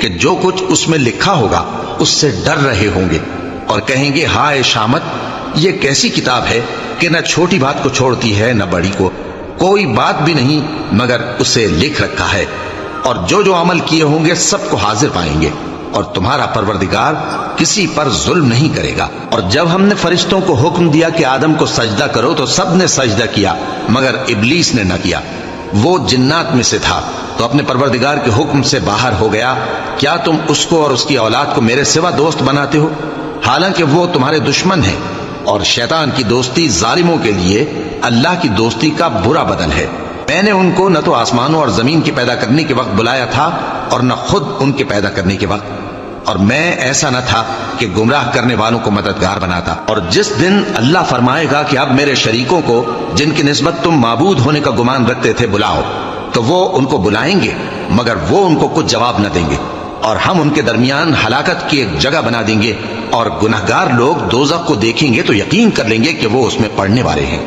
کہ جو کچھ اس میں لکھا ہوگا اس سے ڈر رہے ہوں گے اور کہیں گے ہائے شامت، یہ کیسی کتاب ہے کہ نہ چھوٹی بات کو چھوڑتی ہے نہ بڑی کو، کوئی بات بھی نہیں مگر اسے لکھ رکھا ہے، اور جو جو عمل کیے ہوں گے سب کو حاضر پائیں گے، اور تمہارا پروردگار کسی پر ظلم نہیں کرے گا۔ اور جب ہم نے فرشتوں کو حکم دیا کہ آدم کو سجدہ کرو تو سب نے سجدہ کیا مگر ابلیس نے نہ کیا، وہ جنات میں سے تھا تو اپنے پروردگار کے حکم سے باہر ہو گیا۔ کیا تم اس کو اور اس کی اولاد کو میرے سوا دوست بناتے ہو، حالانکہ وہ تمہارے دشمن ہیں، اور شیطان کی دوستی ظالموں کے لیے اللہ کی دوستی کا برا بدل ہے۔ میں نے ان کو نہ تو آسمانوں اور زمین کے پیدا کرنے کے وقت بلایا تھا اور نہ خود ان کے پیدا کرنے کے وقت، اور میں ایسا نہ تھا کہ گمراہ کرنے والوں کو مددگار بناتا۔ اور جس دن اللہ فرمائے گا کہ اب میرے شریکوں کو جن کی نسبت تم معبود ہونے کا گمان رکھتے تھے بلاؤ، تو وہ ان کو بلائیں گے مگر وہ ان کو کچھ جواب نہ دیں گے، اور ہم ان کے درمیان ہلاکت کی ایک جگہ بنا دیں گے، اور گنہگار لوگ دوزخ کو دیکھیں گے تو یقین کر لیں گے کہ وہ اس میں پڑنے والے ہیں،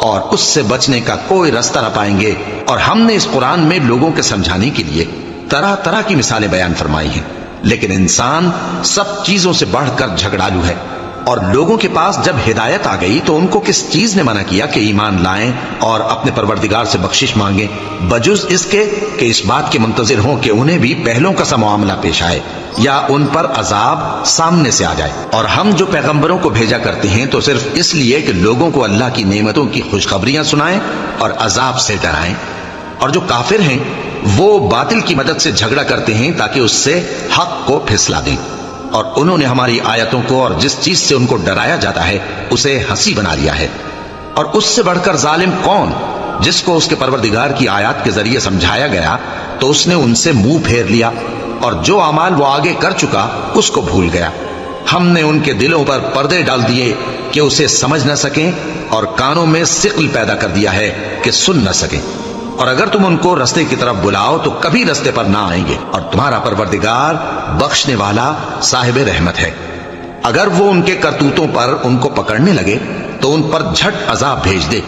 اور اس سے بچنے کا کوئی رستہ نہ پائیں گے۔ اور ہم نے اس قرآن میں لوگوں کے سمجھانے کے لیے طرح طرح کی مثالیں بیان فرمائی ہیں، لیکن انسان سب چیزوں سے بڑھ کر جھگڑالو ہے، اور لوگوں کے پاس جب ہدایت آ گئی تو ان کو کس چیز نے منع کیا کہ ایمان لائیں اور اپنے پروردگار سے بخشش مانگیں، بجز اس کے کہ اس بات کے منتظر ہوں کہ انہیں بھی پہلوں کا سا معاملہ پیش آئے یا ان پر عذاب سامنے سے آ جائے۔ اور ہم جو پیغمبروں کو بھیجا کرتے ہیں تو صرف اس لیے کہ لوگوں کو اللہ کی نعمتوں کی خوشخبریاں سنائیں اور عذاب سے ڈرائیں، اور جو کافر ہیں وہ باطل کی مدد سے جھگڑا کرتے ہیں تاکہ اس سے حق کو پھسلا دیں، اور انہوں نے ہماری آیتوں کو اور جس چیز سے ان کو ڈرایا جاتا ہے اسے ہنسی بنا لیا ہے۔ اور اس سے بڑھ کر ظالم کون، جس کو اس کے پروردگار کی آیات کے ذریعے سمجھایا گیا تو اس نے ان سے منہ پھیر لیا، اور جو اعمال وہ آگے کر چکا اس کو بھول گیا۔ ہم نے ان کے دلوں پر پردے ڈال دیے کہ اسے سمجھ نہ سکیں، اور کانوں میں ثقل پیدا کر دیا ہے کہ سن نہ سکیں، اور اگر تم ان کو رستے کی طرف بلاؤ تو کبھی رستے پر نہ آئیں گے، اور تمہارا پروردگار بخشنے والا صاحب رحمت ہے۔ اگر وہ ان کے کرتوتوں پر ان کو پکڑنے لگے تو ان پر جھٹ عذاب بھیج دے،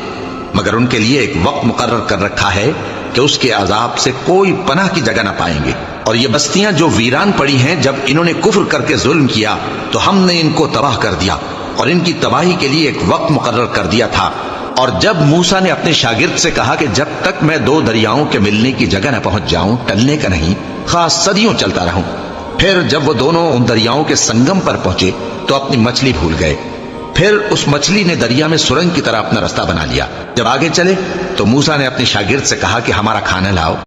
مگر ان کے لیے ایک وقت مقرر کر رکھا ہے کہ اس کے عذاب سے کوئی پناہ کی جگہ نہ پائیں گے۔ اور یہ بستیاں جو ویران پڑی ہیں، جب انہوں نے کفر کر کے ظلم کیا تو ہم نے ان کو تباہ کر دیا، اور ان کی تباہی کے لیے ایک وقت مقرر کر دیا تھا۔ اور جب موسیٰ نے اپنے شاگرد سے کہا کہ جب تک میں دو دریاؤں کے ملنے کی جگہ نہ پہنچ جاؤں ٹلنے کا نہیں، خاص صدیوں چلتا رہوں، پھر جب وہ دونوں ان دریاؤں کے سنگم پر پہنچے تو اپنی مچھلی بھول گئے، پھر اس مچھلی نے دریا میں سرنگ کی طرح اپنا رستہ بنا لیا۔ جب آگے چلے تو موسیٰ نے اپنے شاگرد سے کہا کہ ہمارا کھانا لاؤ۔